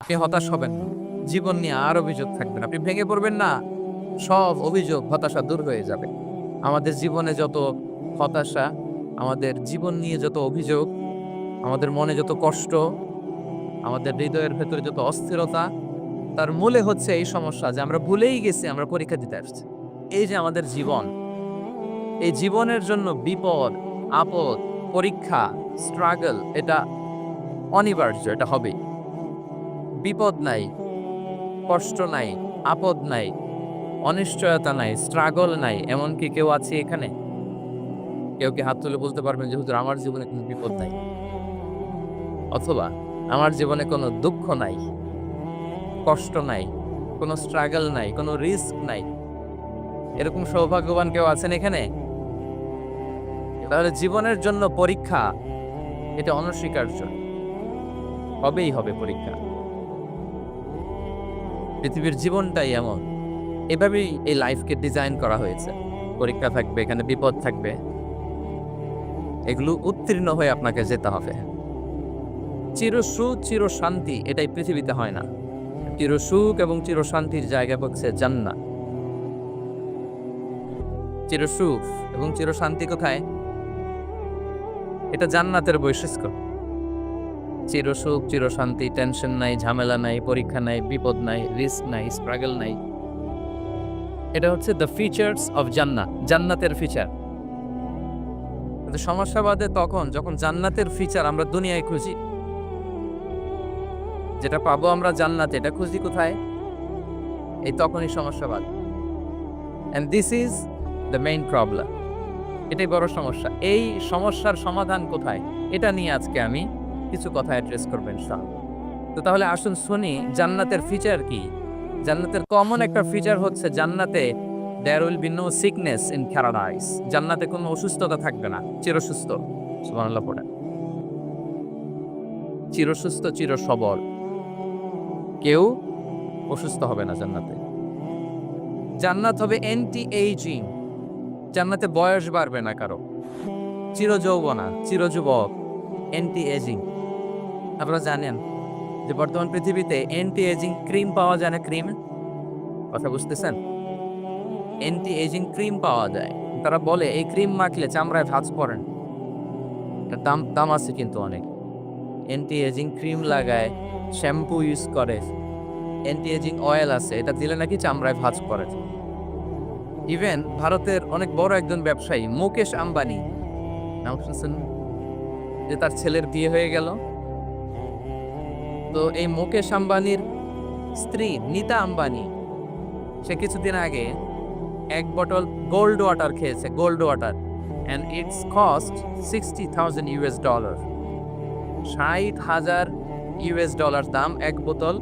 আপনি হতাশ হবেন না। জীবন নিয়ে আর অভিযোগ থাকবে না। আপনি ভেঙে পড়বেন না। সব অভিযোগ, হতাশা দূর হয়ে যাবে। আমাদের জীবনে যত হতাশা, আমাদের জীবন নিয়ে যত অভিযোগ, আমাদের মনে যত কষ্ট, আমাদের হৃদয়ের ভেতরে যত অস্থিরতা, তার মূলে হচ্ছে এই সমস্যা যে আমরা ভুলেই গেছি আমরা পরীক্ষা দিতে আসছি। এই যে আমাদের জীবন, এই জীবনের জন্য বিপদ, আপদ, পরীক্ষা, স্ট্রাগল এটা অনিবার্য, এটা হবেই। বিপদ নাই, কষ্ট নাই, আপদ নাই, অনিশ্চয়তা নাই, স্ট্রাগল নাই, এমন কি কেউ আছে এখানে? কেউ কি হাত তুলে বলতে পারবেন যে হুজুর আমার জীবনে কোনো বিপদ নাই, অথবা আমার জীবনে কোনো দুঃখ নাই, কষ্ট নাই, কোনো স্ট্রাগল নাই, কোনো রিস্ক নাই? এরকম সৌভাগ্যবান কেউ আছেন এখানে? তাহলে জীবনের জন্য পরীক্ষা এটা অনস্বীকার্য, হবেই হবে পরীক্ষা। পৃথিবীর জীবনটাই এমন, এভাবেই এই লাইফকে ডিজাইন করা হয়েছে। পরীক্ষা থাকবে, এখানে বিপদ থাকবে, এগুলো উত্তীর্ণ হয়ে আপনাকে যেতে হবে। চিরসুখ চিরশান্তি এটাই পৃথিবীতে হয় না। চিরসুখ এবং চিরশান্তির জায়গা হচ্ছে জান্নাত। চিরসুখ এবং চিরশান্তি কোথায়? এটা জান্নাতের বৈশিষ্ট্য। চিরসুখ চিরশান্তি, টেনশন নাই, ঝামেলা নাই, পরীক্ষা নাই, বিপদ নাই, রিস্ক নাই, স্ট্রাগল নাই। এটা হচ্ছে দ্য ফিচার্স অফ জান্নাত, জান্নাতের ফিচার। কিন্তু সমস্যা বাদে তখন যখন জান্নাতের ফিচার আমরা দুনিয়ায় খুঁজি। যেটা পাবো আমরা জান্নাতে, এটা খুঁজি কোথায়? এই তখনই সমস্যা বাদে। And this is the main problem. এটাই বড় সমস্যা। এই সমস্যার সমাধান কোথায়, এটা নিয়ে আজকে আমি কিছু কথা অ্যাড্রেস করবেন ইনশাআল্লাহ। তো তাহলে আসুন শুনি জান্নাতের ফিচার কি। জান্নাতের কমন একটা ফিচার হচ্ছে জান্নাতে there will be no sickness in paradise. জান্নাতে কোনো অসুস্থতা থাকবে না, চিরসুস্থ। সুবহানাল্লাহ পড়েন। চিরসুস্থ, চিরসবল, কেউ অসুস্থ হবে না জান্নাতে। জান্নাত হবে অ্যান্টি এইজিং, জান্নাতে বয়স বাড়বে না কারো। চিরযৌবনা, চিরযুবক, অ্যান্টি এজিং। আপনারা জানেন যে বর্তমান পৃথিবীতে অ্যান্টি এজিং ক্রিম পাওয়া যায় না? ক্রিম, কথা বুঝতেছেন? অ্যান্টি এজিং ক্রিম পাওয়া যায়। তারা বলে এই ক্রিম মাখলে চামড়ায় ভাঁজ পড়ে না। এটার দাম দাম আছে কিন্তু অনেক। অ্যান্টি এজিং ক্রিম লাগায়, শ্যাম্পু ইউজ করে, অ্যান্টি এজিং অয়েল আছে, এটা দিলে নাকি চামড়ায় ভাঁজ পড়ে। ইভেন ভারতের অনেক বড় একজন ব্যবসায়ী মুকেশ আম্বানি, নাম শুনছেন? যে তার ছেলের বিয়ে হয়ে গেল। তো এই মুকেশ আম্বানির স্ত্রী নীতা আম্বানি, সে কিছুদিন আগে এক বটল গোল্ড ওয়াটার খেয়েছে, gold water, and it's cost $60,000। $60,000 দাম এক বোতল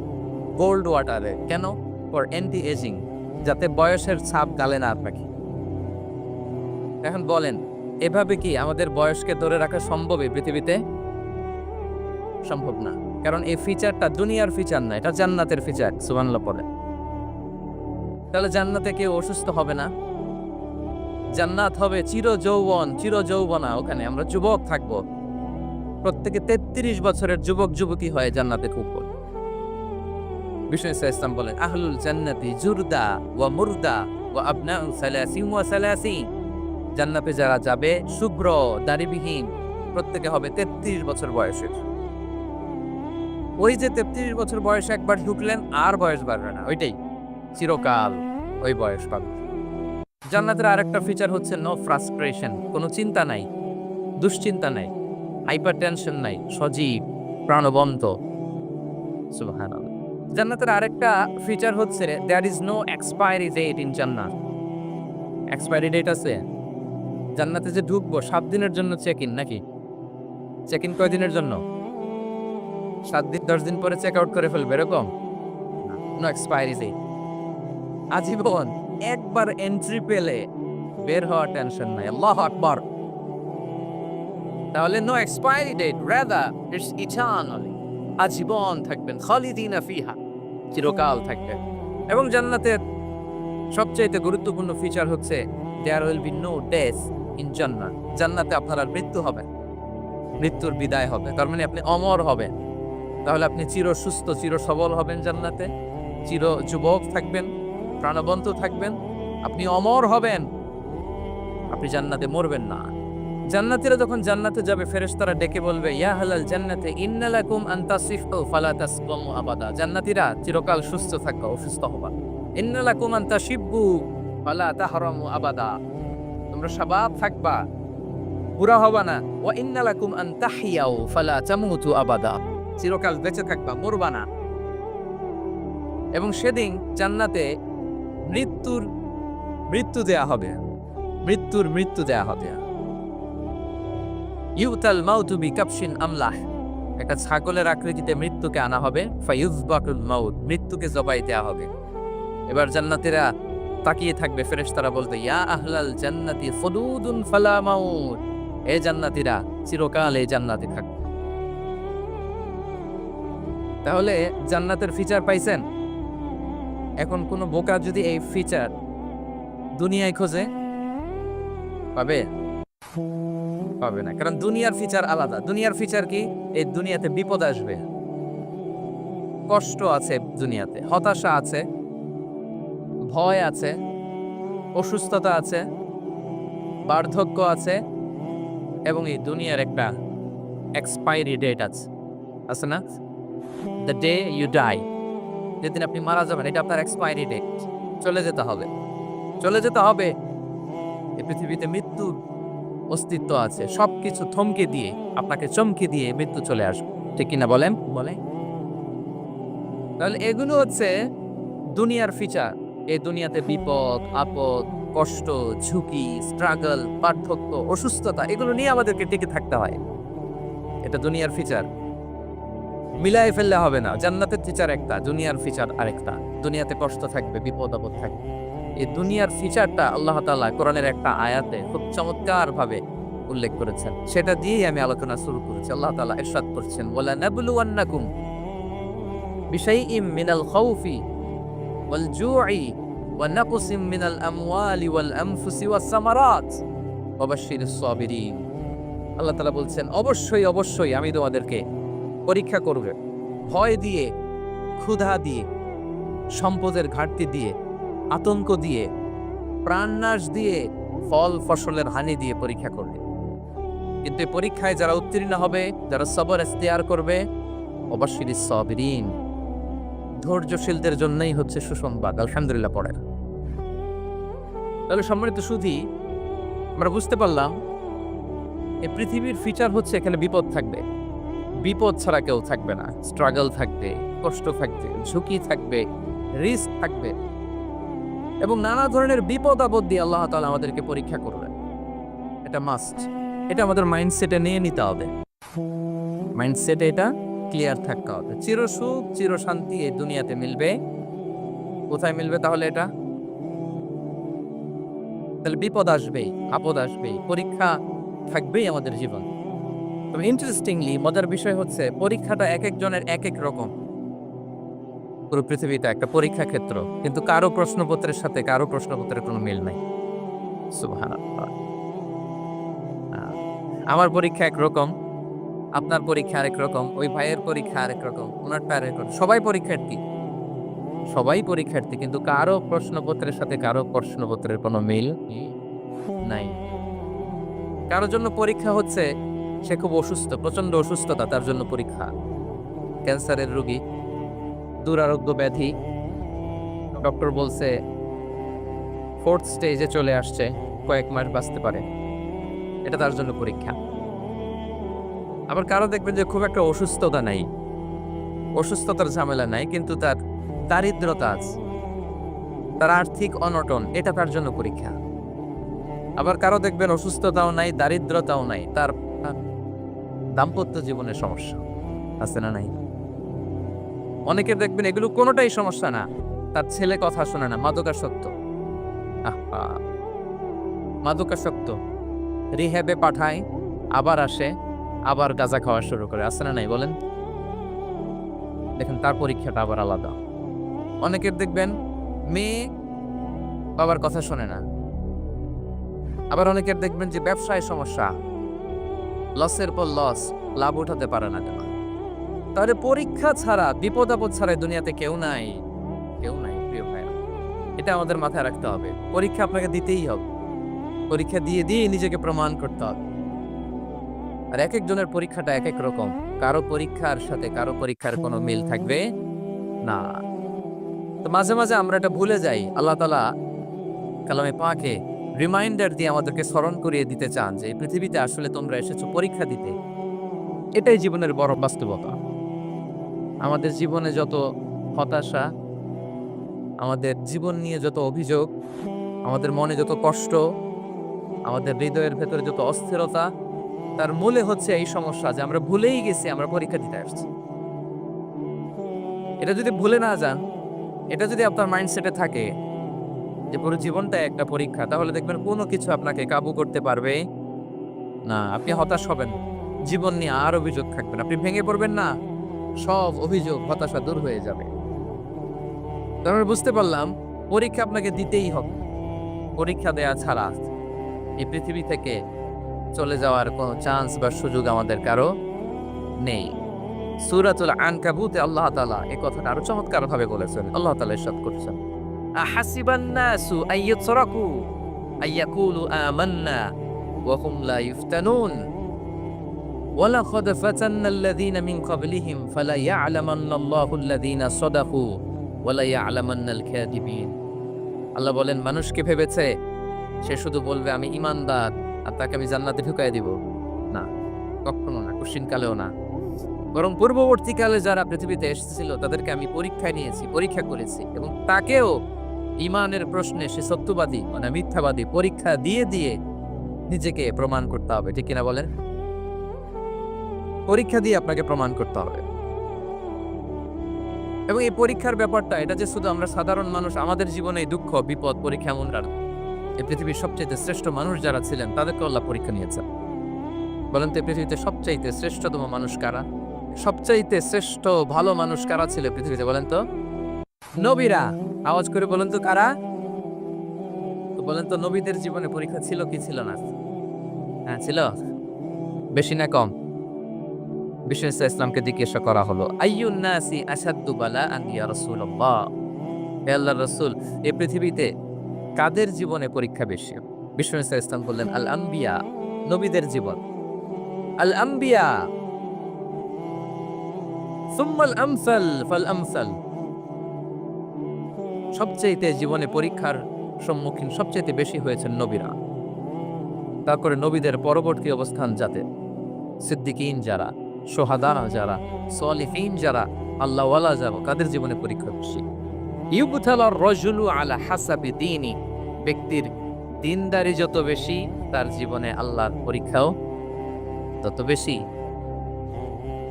গোল্ড ওয়াটারে। কেন? ফর অ্যান্টি এজিং, যাতে বয়সের ছাপ গালে না আপনাকে। এখন বলেন, এভাবে কি আমাদের বয়সকে ধরে রাখা সম্ভব এই পৃথিবীতে? সম্ভব না। কারণ এই ফিচারটা দুনিয়ার ফিচার না, এটা জান্নাতের ফিচার। সুবহানাল্লাহ পড়েন। তাহলে জান্নাতে কেউ অসুস্থ হবে না। জান্নাত হবে চির যৌবন, চির যৌবনা। ওখানে আমরা যুবক থাকব। প্রত্যেকে 33 বছরের যুবক যুবতী হয়ে জান্নাতে ঢুকবো। বিষ্ণু ইসলাম বলেন, আহলুল জান্নাতি জুরদা ওয়া মুরদা ওয়া আবনাউ সালাসিন ওয়া সালাসিন। জান্নাতে যারা যাবে শুভ্র দাড়িবিহীন, প্রত্যেকে হবে 33 বছর বয়সের। ওই যে 33 বছর বয়সে একবার ঢুকলেন আর বয়স বাড়বে না, ওইটাই চিরকাল ওই বয়স পাবে। জান্নাতের আরেকটা ফিচার হচ্ছে নো ফ্রাস্ট্রেশন, কোনো চিন্তা নাই, দুশ্চিন্তা নাই, হাইপার টেনশন নাই, সজীব প্রাণবন্ত। সুবহানাল্লাহ। জান্নাতের আরেকটা ফিচার হচ্ছে there is no expiry date in জান্নাত। এক্সপায়ারি ডেট আছে? জান্নাতে যে ঢুকবো 7 দিনের জন্য চেক ইন, নাকি চেক ইন কয় দিনের জন্য? 7 দিন 10 দিন পরে চেক আউট করে ফেলবে এরকম? নো এক্সপায়ারি ডেট, আজীবন। একবার এন্ট্রি পেলে বের হওয়া টেনশন নাই। আল্লাহু আকবার। তাহলে no expiry date, rather it's eternally, আজীবন থাকবেন, খালিদিনা ফিহা, চিরকাল থাকবেন। এবং জান্নাতের সবচেয়ে গুরুত্বপূর্ণ ফিচার হচ্ছে there will be no death in জান্নাত। জান্নাতে আপনার আর মৃত্যু হবে, মৃত্যুর বিদায় হবে। তার মানে আপনি অমর হবেন। তাহলে আপনি চির সুস্থ, চির সবল হবেন জান্নাতে, চির যুবক থাকবেন, প্রাণবন্ত থাকবেন, আপনি অমর হবেন, আপনি জান্নাতে মরবেন না। জান্নাতীরা যখন জান্নাতে যাবে ফেরেশতারা ডেকে বলবে, ইয়া আহলাল জান্নাতে ইন্না লাকুম আন তাসিফু ফালা তাসকামু আবাদা। জান্নাতীরা চিরকাল সুস্থ থাকবা, অসুস্থ হবা। ইন্না লাকুম আন তাশিব্বু ফালা তাহরামু আবাদা। তোমরা শাবাব থাকবা, বুড়া হবা না। ওয়া ইন্না লাকুম আন তাহিয়াউ ফালা তামুতু আবাদা। চিরকাল বেঁচে থাকবা, মরবা না। এবং সেদিন জান্নাতে মৃত্যু দেয়া হবে, মৃত্যু দেয়া হবে। ইউতাল মাউতু বিকাবশিন আমলাহ। একটা ছাগলের আকৃতিতে মৃত্যুকে আনা হবে। ফায়ুযবাকুল মাউত, মৃত্যুকে জবাই দেয়া হবে। এবার জান্নাতীরা তাকিয়ে থাকবে, ফেরেশতারা বলবে, ইয়া আহলাল জান্নাতি খুলুদুন ফালা মাউত। এ জান্নাতীরা চিরকাল এই জান্নাতে থাকবে। তাহলে জান্নাতের ফিচার পাইছেন? এখন কোন বোকা যদি এই ফিচার দুনিয়ায় খোঁজে, পাবে? পাবে না, কারণ দুনিয়ার ফিচার আলাদা। দুনিয়ার ফিচার কি? এই দুনিয়াতে বিপদ আসবে, কষ্ট আছে দুনিয়াতে, হতাশা আছে, ভয় আছে, অসুস্থতা আছে, বার্ধক্য আছে, এবং এই দুনিয়ার একটা এক্সপায়ারি ডেট আছে না? দ্য ডে ইউ ডাই, যেদিন আপনি মারা যাবেন, এটা আপনার এক্সপায়ারি ডেট। চলে যেতে হবে, চলে যেতে হবে। এই পৃথিবীতে মৃত্যুর অস্তিত্ব আছে। সবকিছু থমকে দিয়ে, আপনাকে চমকে দিয়ে মৃত্যু চলে আসবে, ঠিক কিনা বলেন? বলে। তাহলে এগুলো হচ্ছে দুনিয়ার ফিচার। এই দুনিয়াতে বিপদ আপদ, কষ্ট, ঝুঁকি, স্ট্রাগল, পার্থক্য, অসুস্থতা, এগুলো নিয়ে আমাদেরকে টিকে থাকতে হয়। এটা দুনিয়ার ফিচার, মিলাই ফেললে হবে না। জান্নাতের ফিচার একটা, দুনিয়ার ফিচার আরেকটা। দুনিয়াতে কষ্ট থাকবে, বিপদ আপদ থাকবে। এই দুনিয়ার ফিচারটা আল্লাহ তাআলা কোরআনের একটা আয়াতে খুব চমৎকার ভাবে উল্লেখ করেছেন। সেটা দিয়েই আমি আলোচনা শুরু করেছি। আল্লাহ তাআলা ইরশাদ করছেন, ওয়ালা নাবলুওয়ান্নাকুম বিশাইইম মিনাল খাউফি ওয়াল জু'i ওয়া নাকসিম মিনাল আমওয়ালি ওয়াল আনফুসি ওয়াস সামারাত ওয়া বাশশিরিস সাবিরিন। আল্লাহ তাআলা বলছেন, অবশ্যই আমি তোমাদেরকে পরীক্ষা করব, ভয় দিয়ে, ক্ষুধা দিয়ে, সম্পদের ঘাটতি দিয়ে, আতঙ্ক দিয়ে, প্রাণনাশ দিয়ে, ফল ফসলের হানি দিয়ে পরীক্ষা করবে। কিন্তু এই পরীক্ষায় যারা উত্তীর্ণ হবে, যারা সবর ইখতিয়ার করবে, ওয়াবাশশিরিস সাবিরিন, ধৈর্যশীলদের জন্যই হচ্ছে সুসংবাদ। আলহামদুলিল্লাহ পড়ে। তাহলে সম্মানিত সুধী, আমরা বুঝতে পারলাম এই পৃথিবীর ফিচার হচ্ছে এখানে বিপদ থাকবে, বিপদ ছাড়া কেউ থাকবে না। স্ট্রাগল থাকবে, কষ্ট থাকবে, ঝুঁকি থাকবে, রিস্ক থাকবে, এবং নানা ধরনের বিপদ আপদ দিয়ে আল্লাহ তাআলা আমাদেরকে পরীক্ষা করবেন। এটা মাস্ট, এটা আমাদের মাইন্ডসেটে নিয়ে নিতে হবে। মাইন্ডসেটে এটা ক্লিয়ার থাকতে হবে। চিরসুখ চিরশান্তি এই দুনিয়াতে মিলবে, কোথায় মিলবে তাহলে? এটা তাহলে বিপদ আসবেই, আপদ আসবেই, পরীক্ষা থাকবেই আমাদের জীবন। তবে ইন্টারেস্টিংলি মজার বিষয় হচ্ছে, পরীক্ষাটা এক একজনের এক এক রকম। পুরো পৃথিবীটা একটা পরীক্ষা ক্ষেত্র, কিন্তু কারো প্রশ্নপত্রের সাথে কারো প্রশ্নপত্রের কোনো মিল নাই। সুবহানাল্লাহ। আমার পরীক্ষা একরকম, আপনার পরীক্ষা আরেক রকম, ওই ভাইয়ের পরীক্ষা আরেক রকম, ওনারটা আরেক রকম। সবাই পরীক্ষার্থী, কিন্তু কারো প্রশ্নপত্রের সাথে কারো প্রশ্নপত্রের কোনো মিল নাই। কারো জন্য পরীক্ষা হচ্ছে সে খুব অসুস্থ, প্রচন্ড অসুস্থতা, তার জন্য পরীক্ষা। ক্যান্সারের রোগী, দুরারোগ্য ব্যাধি, ডক্টর বলছে 4th স্টেজে চলে আসছে, কয়েক মাস বাঁচতে পারে, এটা তার জন্য পরীক্ষা। আবার কারো দেখবেন যে খুব একটা অসুস্থতা নাই, অসুস্থতার ঝামেলা নাই, কিন্তু তার দারিদ্রতা আছে, তার আর্থিক অনটন, এটা তার জন্য পরীক্ষা। আবার কারো দেখবেন অসুস্থতাও নাই, দারিদ্রতাও নাই, তার দাম্পত্য জীবনের সমস্যা আছে না নাই? অনেকের দেখবেন এগুলো কোনোটাই সমস্যা না, তার ছেলে কথা শোনে না, মাদকাসক্ত, মাদকাসক্ত, রিহ্যাবে পাঠায়, আবার আসে, আবার গাঁজা খাওয়া শুরু করে, আছে না নাই বলেন? দেখেন তার পরীক্ষাটা আবার আলাদা। অনেকের দেখবেন মেয়ে বাবার কথা শোনে না। আবার অনেকের দেখবেন যে ব্যবসায় সমস্যা, লসের পর লস, লাভ উঠাতে পারে না, তাহলে পরীক্ষা ছাড়া, বিপদ আপদ ছাড়া এই দুনিয়াতে কেউ নাই, কেউ নাই প্রিয় ভাইরা। এটা আমাদের মাথায় রাখতে হবে। পরীক্ষা আপনাকে দিতেই হবে, পরীক্ষা দিয়ে দিয়ে নিজেকে প্রমাণ করতে হবে। আর এক একজনের পরীক্ষাটা এক এক রকম, কারো পরীক্ষার সাথে কারো পরীক্ষার কোনো মিল থাকবে না। তো মাঝে মাঝে আমরা এটা ভুলে যাই। আল্লাহ তাআলা কালামে পাকে রিমাইন্ডার দিয়ে আমাদেরকে স্মরণ করিয়ে দিতে চান যে এই পৃথিবীতে আসলে তোমরা এসেছো পরীক্ষা দিতে। এটাই জীবনের বড় বাস্তবতা। আমাদের জীবনে যত হতাশা, আমাদের জীবন নিয়ে যত অভিযোগ, আমাদের মনে যত কষ্ট, আমাদের হৃদয়ের ভেতরে যত অস্থিরতা, তার মূলে হচ্ছে এই সমস্যা যে আমরা ভুলেই গেছি আমরা পরীক্ষা দিতে আসছি। এটা যদি ভুলে না যান, এটা যদি আপনার মাইন্ডসেটে থাকে যে পুরো জীবনটা একটা পরীক্ষা, তাহলে দেখবেন কোনো কিছু আপনাকে কাবু করতে পারবে না। আপনি হতাশ হবেন, জীবন নিয়ে আর অভিযোগ থাকবেন, আপনি ভেঙে পড়বেন না, সব অভিযোগ হতাশা দূর হয়ে যাবে। তারপরে বুঝতে পারলাম পরীক্ষা আপনাকে দিতেই হবে। পরীক্ষা দেয়া ছাড়া এই পৃথিবী থেকে চলে যাওয়ার কোনো চান্স বা সুযোগ আমাদের কারো নেই। সূরাতুল আনকাবুতে আল্লাহ তাআলা এই কথাটা আরো চমৎকার ভাবে বলেছেন। আল্লাহ তাআলা ইরশাদ করেছেন, আহাসিবান নাসু আইয়াতরাকু আইয়াকুলু আমান্না ওয়া হুম লা ইফতানুন ওয়ালাকাদ ফাতান্নাল্লাযীনা মিন ক্বাবলিহিম ফালা ইয়া'লামান্নাল্লাহুল্লাযীনা সাদাকু ওয়া লা ইয়া'লামান্নাল কাযিবিন। আল্লাহ বলেন, মানুষ কি ভেবেছে সে শুধু বলবে আমি ঈমানদার আর তাকে আমি জান্নাতে ঢুকাই দিব? না, কখনো না, কোশ্চিনকালেও না। বরং পূর্ববর্তীকালে যারা পৃথিবীতে এসেছিল তাদেরকে আমি পরীক্ষায় নিয়েছি, পরীক্ষা করেছি, এবং তাকেও ঈমানের প্রশ্নে সে সত্যবাদী মানে মিথ্যাবাদী পরীক্ষা দিয়ে দিয়ে নিজেকে প্রমাণ করতে হবে। ঠিক কিনা বলেন? পরীক্ষা দিয়ে আপনাকে প্রমাণ করতে হবে। এবং এই পরীক্ষার ব্যাপারটা এটা যে শুধু আমরা সাধারণ মানুষ, আমাদের জীবনে দুঃখ বিপদ পরীক্ষা এমন না। এই পৃথিবীর সবচেয়ে শ্রেষ্ঠ মানুষ যারা ছিলেন তাদেরকে আল্লাহ পরীক্ষা নিয়েছেন। বলেন তো এই পৃথিবীতে সবচাইতে শ্রেষ্ঠতম মানুষ কারা? সবচাইতে শ্রেষ্ঠ ভালো মানুষ কারা ছিল পৃথিবীতে? বলেন তো নবীরা। আওয়াজ করে বলেন তো কারা? তো বলেন তো নবীদের জীবনে পরীক্ষা ছিল কি ছিল না? হ্যাঁ ছিল। বেশি না কম? বিষ্ণু ইসলামকে জিজ্ঞাসা করা হলো, আইয়ুন নাসি আসাদ্দু বালাআন ইয়া রাসূলুল্লাহ, হে আল্লাহর রাসূল এই পৃথিবীতে কাদের জীবনে পরীক্ষা বেশি? বিষ্ণু ইসলাম বললেন, আল আম্বিয়া, নবীদের জীবন। আল আম্বিয়া সুম্মাল আমসাল ফাল আমসাল, সবচেয়ে জীবনে পরীক্ষার সম্মুখীন সবচেয়ে বেশি হয়েছেন নবীরা। তারপরে নবীদের পরবর্তী অবস্থান যাতে সিদ্দিকিন যারা, সোহাদা যারা, সলিহিন যারা, আল্লাহওয়ালা যারা, তাদের জীবনে পরীক্ষা বেশি। ইউবতালার রাজুলু আলা হাসাবি দীনি, ব্যক্তির দিনদারি যত বেশি তার জীবনে আল্লাহর পরীক্ষাও তত বেশি।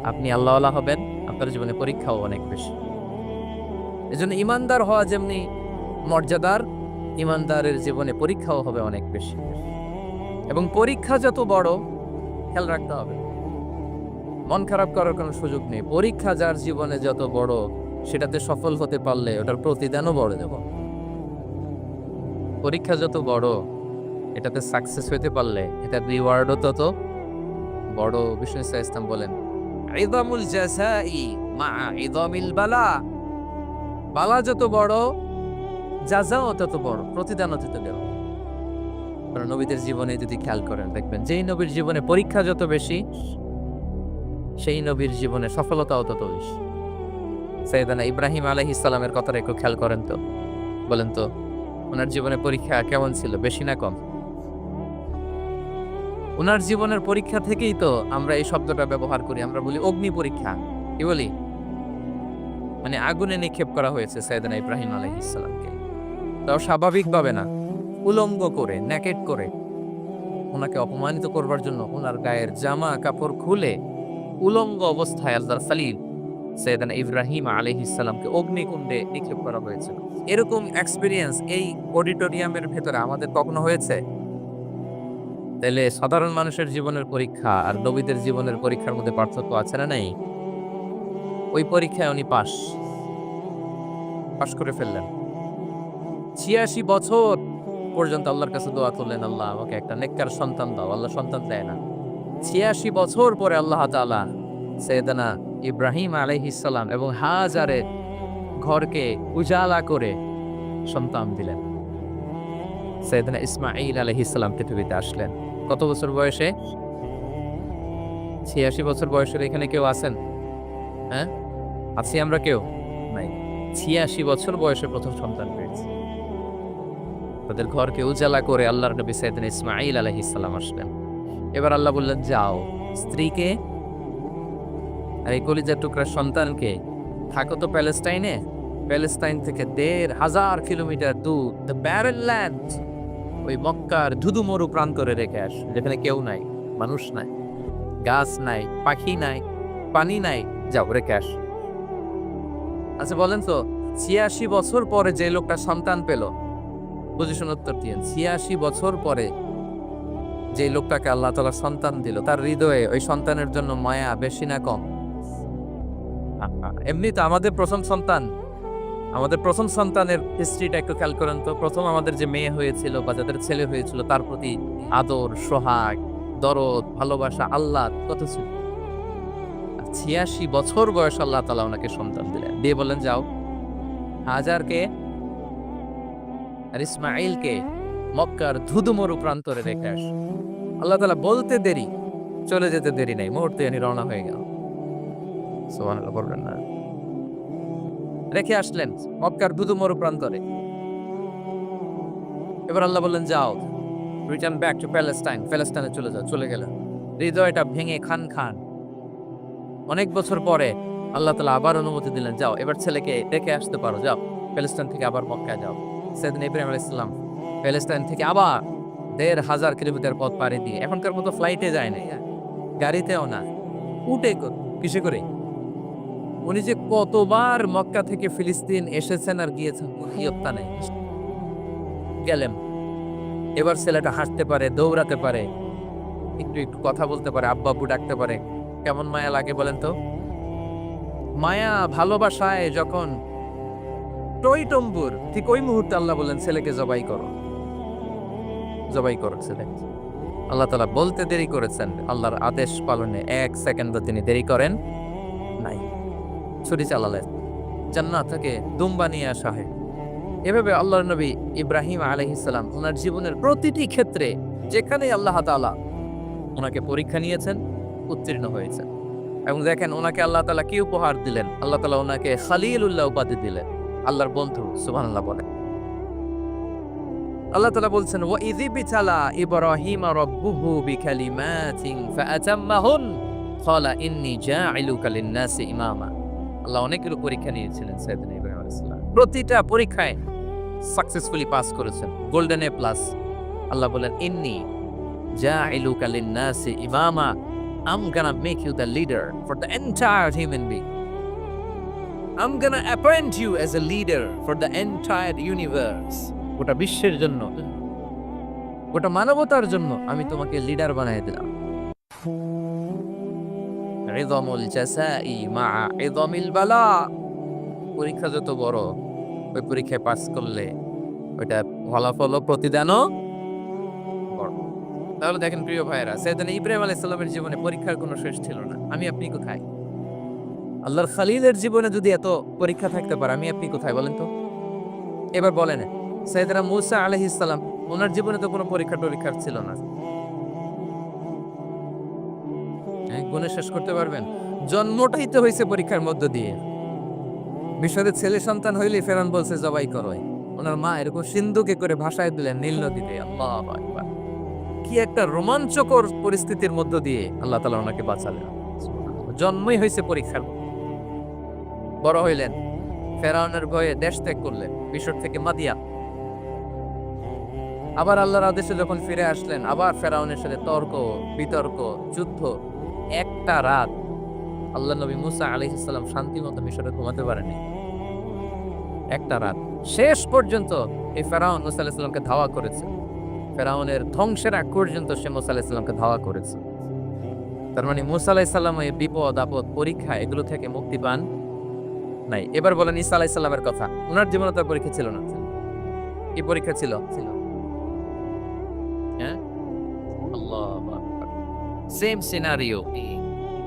আপনি আল্লাহওয়ালা হবেন, আপনার জীবনে পরীক্ষাও অনেক বেশি। এজন্য ইমানদার হওয়া যেমনি মর্যাদার, ইমানদারের জীবনে পরীক্ষাও হবে অনেক বেশি। এবং পরীক্ষা যত বড়, খেয়াল রাখতে হবে, মন খারাপ করার কোনো সুযোগ নেই। পরীক্ষা যার জীবনে যত বড়, সেটাতে সফল হতে পারলে ওটার প্রতিদানও বড় দেব। পরীক্ষা যত বড়, এটাতে সাকসেস হতে পারলে এটার রিওয়ার্ডও তত বড়। বিষ্ণু ইসলাম বলেন, ইযামুল জাযাই মা ইযামিল বালা, বালা যত বড় জাযাও তত বড়, প্রতিদানও তত বড়। কারণ নবীদের জীবনে যদি খেয়াল করেন দেখবেন, যেই নবীর জীবনে পরীক্ষা যত বেশি সেই নবীর জীবনে সফলতাও তত বেশি। সাইয়েদানা ইব্রাহিম আলাইহিস সালামের কথাটা একটু খেয়াল করেন তো, বলেন তো ওনার জীবনে পরীক্ষা কেমন ছিল, বেশি না কম? ওনার জীবনের পরীক্ষা থেকেই তো আমরা এই শব্দটা ব্যবহার করি, আমরা বলি অগ্নি পরীক্ষা। কি বলি? মানে আগুনে নিক্ষেপ করা হয়েছে সাইয়েদানা ইব্রাহিম আলাইহিস সালামকে। তাও স্বাভাবিকভাবে না, উলঙ্গ করে, নেকেট করে, ওনাকে অপমানিত করবার জন্য ওনার গায়ের জামা কাপড় খুলে উলঙ্গ অবস্থায় আল্লাহর খলিল সাইয়েদানা ইব্রাহিম আলাইহিস সালামকে অগ্নিকুণ্ডে নিক্ষেপ করা হয়েছে। এরকম এক্সপেরিয়েন্স এই অডিটোরিয়ামের ভেতরে আমাদের কখনো হয়েছে? তাহলে সাধারণ মানুষের জীবনের পরীক্ষা আর নবীদের জীবনের পরীক্ষার মধ্যে পার্থক্য আছে না নাই? ওই পরীক্ষায় উনি পাশ করে ফেললেন। ৮৬ বছর পর্যন্ত আল্লাহর কাছে দোয়া করলেন, আল্লাহ আমাকে একটা নেককার সন্তান দাও। আল্লাহ সন্তান দেয় না। ৮৬ বছর পরে আল্লাহ তাআলা সাইয়েদানা ইব্রাহিম আলাইহিস সালাম এবং হাজারের ঘরকে উজালা করে সন্তান দিলেন। সাইয়েদনা ইসমাঈল আলাইহিস সালাম পৃথিবীতে আসলেন। কত বছর বয়সে? ৮৬ বছর বয়সের এখানে কেউ আছেন? হ্যাঁ? আছি আমরা কেউ? নাই। ৮৬ বছর বয়সে প্রথম সন্তান পেয়েছে। তাদের ঘরকে উজালা করে আল্লাহর নবী সাইয়েদনা ইসমাঈল আলাইহিস সালাম আসলেন। এবার আল্লাহ বললেন, যাও স্ত্রীকে আর এই কলিজার টুকরার সন্তানকে থাকো তো প্যালেস্টাইনে, প্যালেস্টাইন থেকে ১,৫০০ কিলোমিটার দূর দ্য ব্যারেন ল্যান্ড, ওই মক্কার ধুধু মরু প্রান্তরে রেখে আস, যেখানে কেউ নাই, মানুষ নাই, গাছ নাই, পাখি নাই, পানি নাই, যাও রেখে আস। আচ্ছা বলেন তো, ৮৬ বছর পরে যে লোকটা সন্তান পেল, বুঝেশুন উত্তর দিয়েন, ৮৬ বছর পরে যে লোকটাকে আল্লাহ তাআলা সন্তান দিল, তার হৃদয়ে ওই সন্তানের জন্য মায়া বেশি না কম? এমনি তো আমাদের প্রথম সন্তানের হিস্ট্রিটা একটু খেয়াল করেন তো। প্রথম আমাদের যে মেয়ে হয়েছিল বা যাদের ছেলে হয়েছিল, তার প্রতি আদর, সোহাগ, দরদ, ভালোবাসা, আল্লাহ কত ছিল। ৮৬ বছর বয়স আল্লাহ তাআলা ওনাকে সন্তান দিলেন, দিয়ে বললেন যাও হাজারকে আর ইসমাঈলকে মক্কার ধুধুমরু প্রান্তরে রেখে আস। আল্লাহ তাআলা বলতে দেরি, চলে যেতে দেরি নাই, মুহূর্তে উনি রওনা হয়ে গেল। সুবহানাল্লাহ বলবেন না? রেখে আসলেন মক্কার ধুধুমরু প্রান্তরে। এবার আল্লাহ বললেন যাও, রিটার্ন ব্যাক টু প্যালেস্টাইন, প্যালেস্টাইনে চলে যাও। চলে গেল, হৃদয়টা ভেঙে খান খান। অনেক বছর পরে আল্লাহ তাআলা আবার অনুমতি দিলেন, যাও এবার ছেলেকে রেখে আসতে পারো, যাও প্যালেস্টাইন থেকে আবার মক্কায় যাও। সাইয়েদনা ইব্রাহিম আলাইহিস সালাম প্যালেস্টাইন থেকে আবার ১,৫০০ কিলোমিটার পথ পাড়ি দিয়ে, এখনকার মতো ফ্লাইটে যায় না, গাড়িতেও না, উটে কিসে করে। উনি যে কতবার মক্কা থেকে ফিলিস্তিন এসেছেন আর গিয়েছেন, ইয়ত্তা নেই। গেলেন, এবার ছেলেটা হাঁটতে পারে, দৌড়াতে পারে, একটু একটু কথা বলতে পারে, আব্বা আব্বু ডাকতে পারে। কেমন মায়া লাগে বলেন তো? মায়া ভালোবাসায় যখন টইটম্বুর, ঠিক ওই মুহূর্তে আল্লাহ বললেন ছেলেকে জবাই করো, জবাই করো ছেলে। আল্লাহ তাআলা বলতে দেরি করেছেন, আল্লাহর আদেশ পালনে ১ সেকেন্ডও তিনি দেরি করেন নাই। ছুরি চালালেন, জান্নাত থেকে দুম্বা নিয়ে আসা হয়। এভাবে আল্লাহর নবী ইব্রাহিম আলাইহিস সালাম ওনার জীবনের প্রতিটি ক্ষেত্রে যেখানে আল্লাহ তাআলা ওনাকে পরীক্ষা নিয়েছেন, উত্তীর্ণ হয়েছেন। এবং দেখেন ওনাকে আল্লাহ তাআলা কি উপহার দিলেন, আল্লাহ তাআলা ওনাকে খলিলুল্লাহ উপাধি দিলেন, আল্লাহর বন্ধু। সুবহানাল্লাহ বলে। আল্লাহ তাআলা বলছেন, ওয়া ইযিবতালা ইব্রাহিমা রাব্বুহু বিকালিমাতিন ফাআতাম্মাহুন ক্বালা ইন্নী জাঈলুকা লিন-নাসি ইমামা। আল্লাহ অনেকগুলো পরীক্ষা নিয়েছিলেন সাইয়েদনা ইব্রাহিম আলাইহিস সালাম, প্রতিটা পরীক্ষায় সাকসেসফুলি পাস করেছেন, গোল্ডেন এ প্লাস। আল্লাহ বলেন, ইন্নী জাঈলুকা লিন-নাসি ইমামা, I'm gonna make you the leader for the entire human being. I'm gonna appoint you as a leader for the entire universe. গোটা বিশ্বের জন্য, গোটা মানবতার জন্য আমি তোমাকে লিডার বানিয়ে দিলাম। ইযমুল জাযাই মা ইযমিল বালা। পরীক্ষা যত বড়, ওই পরীক্ষায় পাস করলে ওইটা ফলাফল ও প্রতিদানও বড়। তাহলে দেখেন প্রিয় ভাইয়েরা, সাইয়েদনা ইব্রাহিম আলাইহিস সালামের জীবনে পরীক্ষার কোনো শেষ ছিল না। আমি আপনি কোথায়? আল্লাহর খলিলের জীবনে যদি এত পরীক্ষা থাকতে পারে, আমি আপনি কোথায় বলেন তো? এবার বলেন, সাইয়েদনা মূসা আলাইহিস সালাম, ওনার জীবনে তো কোনো পরীক্ষার ছিল না। গুণে শেষ করতে পারবেন? জন্মটাই তো হয়েছে পরীক্ষার মধ্য দিয়ে। মিশরের ছেলে সন্তান হইলে ফেরাউন বলছে জবাই করো। ওনার মা এরকম সিন্ধুকে করে ভাসায় দিলেন নীল নদীতে। আল্লাহু আকবার! কি একটা রোমাঞ্চকর পরিস্থিতির মধ্য দিয়ে আল্লাহ তাআলা ওনাকে বাঁচালেন। জন্মই হয়েছে পরীক্ষার। বড় হইলেন, ফেরাউনের ভয়ে দেশ ত্যাগ করলেন, মিশর থেকে মাদিয়ান। আবার আল্লাহর আদেশে যখন ফিরে আসলেন, আবার ফেরাউনের সাথে তর্ক বিতর্ক, যুদ্ধ। একটা রাত আল্লাহ নবী মূসা আলাইহিস সালাম শান্তি মতো মিশরে ঘুমাতে পারেনি। একটা রাত শেষ পর্যন্ত এই ফেরাউন মূসা আলাইহিস সালামকে ধাওয়া করেছে। ফেরাউনের ধ্বংসের আগ পর্যন্ত সে মূসা আলাইহিস সালামকে ধাওয়া করেছে। তার মানে মূসা আলাইহিস সালাম এই বিপদ আপদ পরীক্ষা এগুলো থেকে মুক্তি পান নাই। এবার বলেন ঈসা আলাইহিস সালামের কথা, ওনার জীবনে তো পরীক্ষা ছিল না। কি পরীক্ষা ছিল? হ্যাঁ, আল্লাহু আকবার। Same scenario,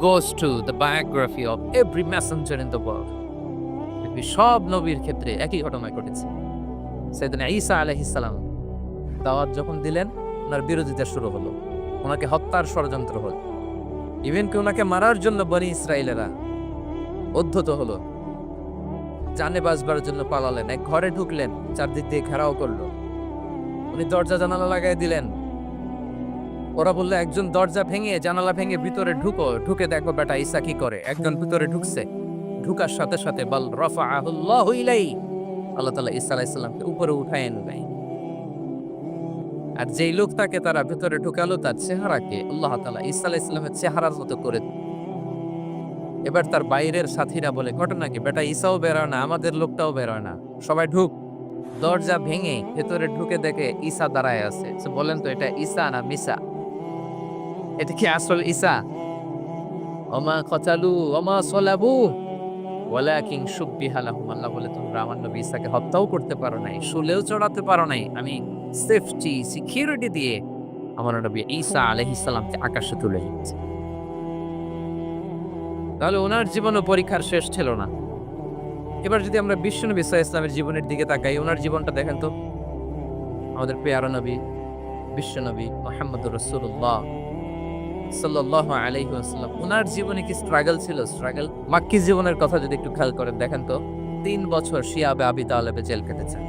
goes to the biography of every messenger in the world. সব নবীর ক্ষেত্রে একই ঘটনা ঘটেছে। সাইয়েদনা ঈসা আলাইহিস সালাম দাওয়াত যখন দিলেন, ওনার বিরোধিতা শুরু হলো, ওনাকে হত্যার ষড়যন্ত্র হলো, ইভেন কি ওনাকে মারার জন্য বনি ইসরায়েলেরা উদ্ধত হলো, জানে বাঁচবার জন্য পালালেন, এক ঘরে ঢুকলেন, চারদিক দিয়ে ঘেরাও করলো, উনি দরজা জানালা লাগাই দিলেন। ওরা বললো একজন দরজা ভেঙে জানালা ভেঙে ভিতরে ঢুকে দেখো বেটা ঈসা কি করে। একজন ভিতরে ঢুকছে, ঢুকার সাথে সাথে বল রাফাআহুল্লাহু ইলাইহি, আল্লাহ তাআলা ঈসা আলাইহিস সালামকে উপরে উঠায় নেয়। আর যেই লোকটাকে তারা ভিতরে ঢুকালো তার চেহারাকে আল্লাহ তাআলা ঈসা আলাইহিস সালামের চেহারার মতো করে দিল। এবার তার বাইরের সাথীরা বলে ঘটনা কি, বেটা ঈসাও বেরোয় না, আমাদের লোকটাও বেরোয় না, সবাই ঢুক। দরজা ভেঙে ভেতরে ঢুকে দেখে ঈসা দাঁড়ায় আছে। বলেন তো এটা ঈসা না মিসা? এটা কি আসল ঈসা? ওমা কতালু ওমা সলাবু ওয়ালাকিন শুব্বিহা লাহুম। আল্লাহ বলে তোমরা আমার নবী ঈসাকে হত্যাও করতে পারো নাই, শুলেও চড়াতে পারো নাই, আমি সেফটি সিকিউরিটি দিয়ে আমার নবী ঈসা আলাইহিস সালামকে আকাশে তুলে নিয়েছি। তাহলে ওনার জীবনও পরীক্ষার শেষ ছিল না। এবার যদি আমরা বিশ্বনবী সাল্লাল্লাহু আলাইহি ওয়াসাল্লামের জীবনের দিকে তাকাই, ওনার জীবনটা দেখেন তো। আমাদের প্রিয় নবী বিশ্বনবী মুহাম্মদুর রাসূলুল্লাহ সাল্লাল্লাহু আলাইহি ওয়াসাল্লাম, ওনার জীবনে কি স্ট্রাগল ছিল? স্ট্রাগল মাক্কি জীবনের কথা যদি একটু খেয়াল করেন, দেখেন তো 3 বছর শিয়াবে আবি তালেবে জেল কেটেছেন,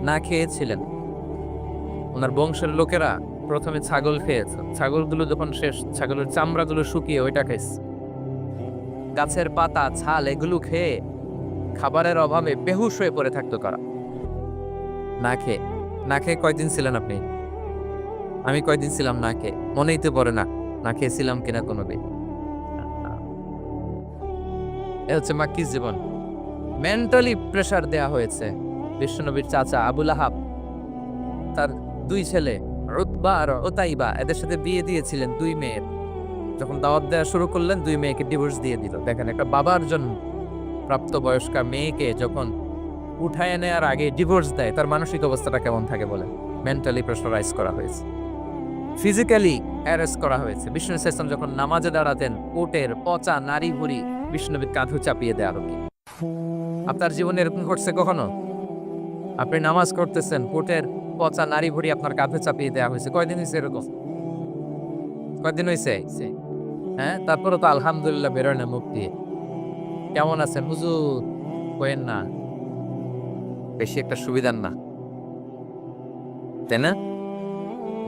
না খেয়েছিলেন। ওনার বংশের লোকেরা প্রথমে ছাগল খেয়েছে, ছাগলগুলো যখন শেষ, ছাগলের চামড়াগুলো শুকিয়ে ওইটা খাইছে। গাছের পাতা ছাল এগুলো খেয়ে খাবারের অভাবে বেহুশ হয়ে পড়ে থাকতো কারা। না খেয়ে কয়দিন ছিলেন আপনি? আমি কয়দিন ছিলাম না খেয়ে? মনেই তো পড়ে না, না খেয়েছিলাম কিনা কোনোদিন। এ হচ্ছে মাক্কি জীবন। মেন্টালি প্রেসার দেয়া হয়েছে। বিশ্বনবীর চাচা আবুল আহাব তার 2 ছেলে উতবা আর উতাইবা, এদের সাথে বিয়ে দিয়েছিলেন 2 মেয়ের। যখন দাওয়াত দেওয়া শুরু করলেন 2 মেয়েকে ডিভোর্স দিয়ে দিল। দেখেন একটা বাবার জন্য প্রাপ্তবয়স্কা মেয়েকে যখন উঠায় নেওয়ার আগে ডিভোর্স দেয়, তার মানসিক অবস্থাটা কেমন থাকে বলেন? মেন্টালি প্রেসারাইজ করা হয়েছে, ফিজিক্যালি অ্যারেস্ট করা হয়েছে। বিষ্ণু ইসলাম যখন নামাজে দাঁড়াতেন, কোটের পচা নারী ভুড়ি বিষ্ণুনবীর কাঁধে চাপিয়ে দেওয়া হতো। আপনার জীবনে এরকম ঘটছে কখনো? আপনি নামাজ করতেছেন, কোটের পচা নারী ভুড়ি আপনার কাঁধে চাপিয়ে দেওয়া হয়েছে? কয়দিন হয়েছে এরকম? কয়দিন হয়েছে? হ্যাঁ, তারপরে তো আলহামদুলিল্লাহ বেরোয় না মুখ দিয়ে। কেমন আছেন হুজুর? কইেন না, বেশি একটা সুবিধার না, তাই না?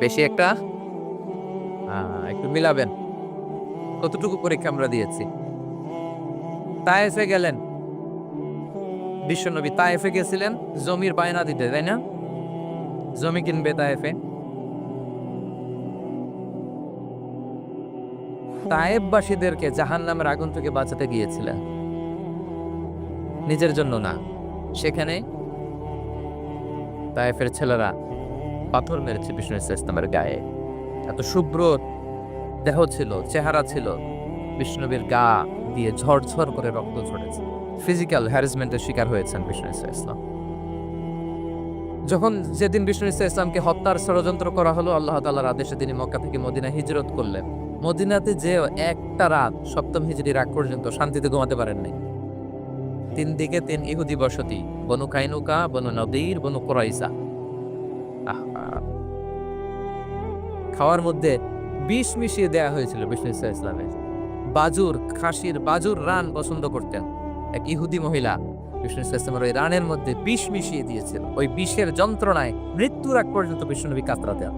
বেশি একটা একটু মিলাবেন। কতটুকু পরীক্ষা আমরা দিয়েছি। তায়েফে গেলেন বিশ্বনবী, তায়েফে গেছিলেন জমির বায়না দিতে, তাই না? জমি কিনবে তায়েফে। তায়েফবাসীদেরকে জাহান্নামের আগুন থেকে বাঁচাতে গিয়েছিলেন, নিজের জন্য না। সেখানে তায়েফের ছেলেরা পাথর মেরেছে বিষ্ণু ইসলামের গায়ে। এত শুভ্র দেহ ছিল, চেহারা ছিল, বিষ্ণুনবীর গা দিয়ে ঝরঝর করে রক্ত ঝরেছে। ফিজিক্যাল হ্যারাসমেন্টের শিকার হয়েছেন বিষ্ণু ইসলাম। যখন যেদিন বিষ্ণু ইসলামকে হত্যার ষড়যন্ত্র করা হলো, আল্লাহ তাআলার আদেশে তিনি মক্কা থেকে মদিনা হিজরত করলেন। মদিনাতে যে একটা রাত, 7ম হিজরির আগ পর্যন্ত শান্তিতে ঘুমাতে পারেন নাই। 3 দিকে 3 ইহুদি বসতি, বনু কাইনুকা, বনু নদীর, বনু কুরাইজা। খাওয়ার মধ্যে বিষ মিশিয়ে দেয়া হয়েছিল বিষ্ণু ইসলামের। বাজুর, খাসির বাজুর রান পছন্দ করতেন। এক ইহুদি মহিলা বিষ্ণু ইসলামের ওই রানের মধ্যে বিষ মিশিয়ে দিয়েছিল। ওই বিষের যন্ত্রণায় মৃত্যুর আগ পর্যন্ত বিষ্ণুনবী কাতরাতেন,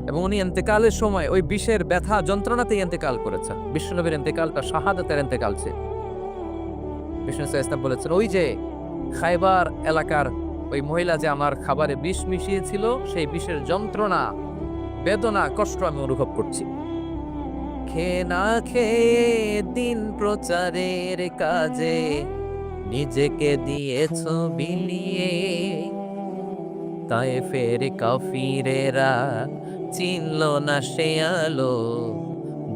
এবং উনি ইন্তেকালের সময় ওই বিষের ব্যথা যন্ত্রণাতেই ইন্তেকাল করেছেন। বিষ্ণুনবীর ইন্তেকালটা শাহাদাতের ইন্তেকাল ছিল। বিষ্ণু ইসলাম বলেছেন, ওই যে খায়বার এলাকার ওই মহিলা যে আমার খাবারে বিষ মিশিয়েছিল, সেই বিষের যন্ত্রণা, বেদনা, কষ্ট আমি অনুভব করছি। খেয়ে না খেয়ে দিন প্রচারের কাজে নিজেকে দিয়েছ বিলিয়ে, তায়েফের কাফিরেরা চিনল না সে আলো,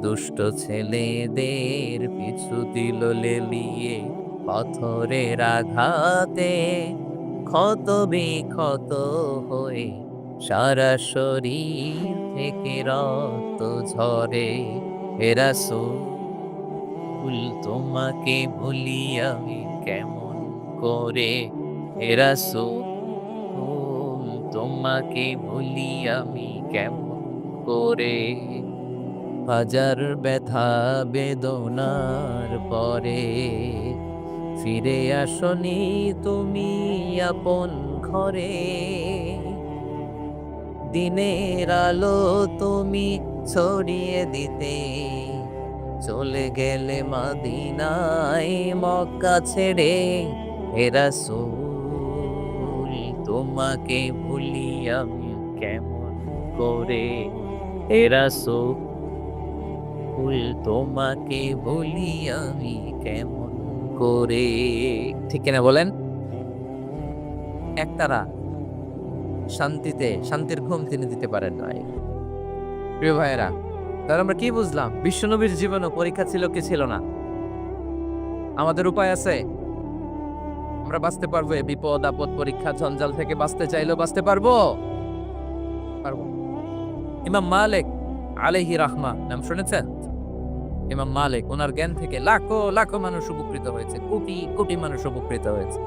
দুষ্ট ছেলেদের পিছু দিল লেলিয়ে। পাথরের আঘাতে ক্ষত বিক্ষত হয়ে সারা শরীর থেকে রক্ত ঝরে। হে রাসূল তোমাকে ভুলি আমি কেমন করে, হে রাসূল তোমাকে ভুলি আমি কেমন করে। হাজার ব্যথা বেদনার পরে ফিরে আসনি তুমি আপন ঘরে, দিনের আলো তুমি ছড়িয়ে দিতে চলে গেলে মদিনায় মক্কা ছেড়ে, হে রাসূল তোমাকে ভুলি আমি কেমন করে, হে রাসূল তোমাকে ভুলি আমি কেমন করে। ঠিক কিনা বলেন? একতারা শান্তির ঘুম তিনি দিতে পারেন নাই। প্রিয় ভাইয়েরা, তাহলে আমরা কি বুঝলাম? বিশ্বনবীর জীবনে পরীক্ষা ছিল কি ছিল না? আমাদের উপায় আছে? আমরা বাঁচতে পারবো এই বিপদ আপদ পরীক্ষা জঞ্জাল থেকে? বাঁচতে চাইলেও বাঁচতে পারবো? পারবো। ইমাম মালিক আলাইহি রাহমা নাম শুনেছেন? ইমাম মালিক, ওনার জ্ঞান থেকে লাখো লাখো মানুষ উপকৃত হয়েছে, কোটি কোটি মানুষ উপকৃত হয়েছে।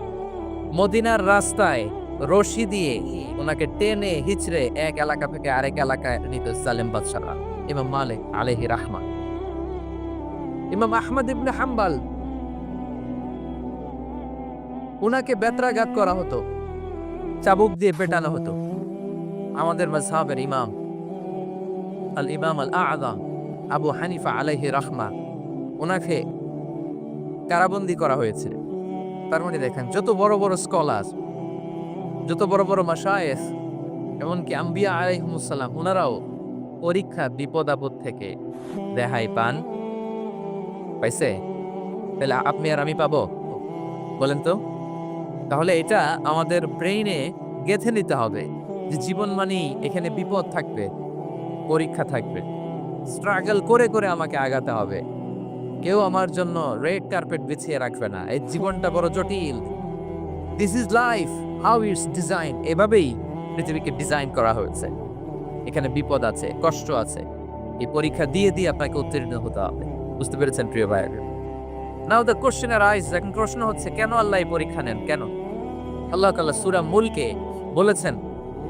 মদিনার রাস্তায় রশি দিয়ে ওনাকে টেনে হিচড়ে এক এলাকা থেকে আরেক এলাকায় নিত জালেম বাদশারা। ইমাম মালিক আলাইহি রাহমা। ইমাম আহমদ ইবনে হাম্বল, উনাকে বেত্রাঘাত করা হতো, চাবুক দিয়ে পেটানো হতো। আমাদের মাযহাবের ইমাম আল ইমাম আল আযম আবু হানিফা আলাইহি রাহমা, ওনাকে কারাবন্দী করা হয়েছে। তার মানে দেখেন, যত বড় বড় স্কলার, যত বড় বড় মাশায়েখ, এমনকি আম্বিয়া আলাইহিমুস সালাম, ওনারাও পরীক্ষা বিপদ আপদ থেকে রেহাই পাইছে। তাহলে আপনি আর আমি পাবো? বলেন তো। তাহলে এটা আমাদের ব্রেইনে গেঁথে নিতে হবে যে জীবন মানেই এখানে বিপদ থাকবে, পরীক্ষা থাকবে, স্ট্রাগল করে করে আমাকে আগাতে হবে। কেউ আমার জন্য রেড কার্পেট বিছিয়ে রাখবে না। এই জীবনটা বড় জটিল। This is life, how it's design. এভাবেই পৃথিবীকে ডিজাইন করা হয়েছে। এখানে বিপদ আছে, কষ্ট আছে। এই পরীক্ষা দিয়ে দিয়ে আপনাকে উত্তীর্ণ হতে হবে। বুঝতে পেরেছেন প্রিয় ভাইয়েরা? নাও দ্য কোশ্চেন আরাইজ, এখন প্রশ্ন হচ্ছে, কেন আল্লাহ এই পরীক্ষা নেন? কেন? আল্লাহ তাআলা সূরা মুলকে বলেছেন,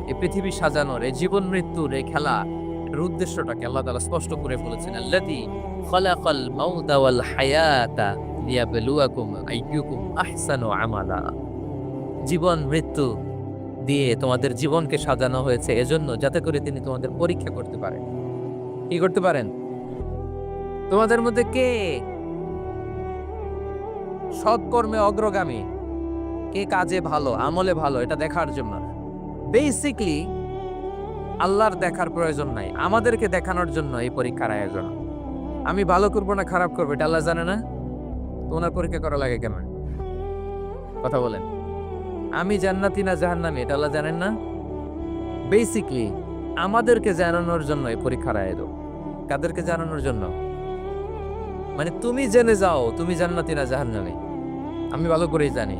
এই পৃথিবী সাজানোর, এই জীবন মৃত্যুর এই খেলা, এর উদ্দেশ্যটাকে আল্লাহ তাআলা স্পষ্ট করে বলেছেন। আল্লাযী খালাকাল মাউতা ওয়াল হায়াতা লিয়াবলুয়াকুম আইয়ুকুম আহসানু আমালা। জীবন মৃত্যু দিয়ে তোমাদের জীবনকে সাজানো হয়েছে এজন্য, যাতে করে তিনি তোমাদের পরীক্ষা করতে পারেন। কি করতে পারেন? তোমাদের মধ্যে কে সৎকর্মে অগ্রগামী, কে কাজে ভালো, আমলে ভালো, এটা দেখার জন্য। বেসিকলি আল্লাহর দেখার প্রয়োজন নাই, আমাদেরকে দেখানোর জন্য এই পরীক্ষার আয়োজন। আমি ভালো করবো না খারাপ করবো এটা আল্লাহ জানে না? তো ওনার পরীক্ষা করা লাগে কেন? কথা বলেন। আমি জান্নাতি না জাহান্নামী এটা আল্লাহ জানেন না? বেসিকলি আমাদেরকে জানানোর জন্য এই পরীক্ষার আয়োজন। কাদেরকে জানানোর জন্য? মানে তুমি জেনে যাও তুমি জান্নাতি না জাহান্নামী। আমি ভালো করেই জানি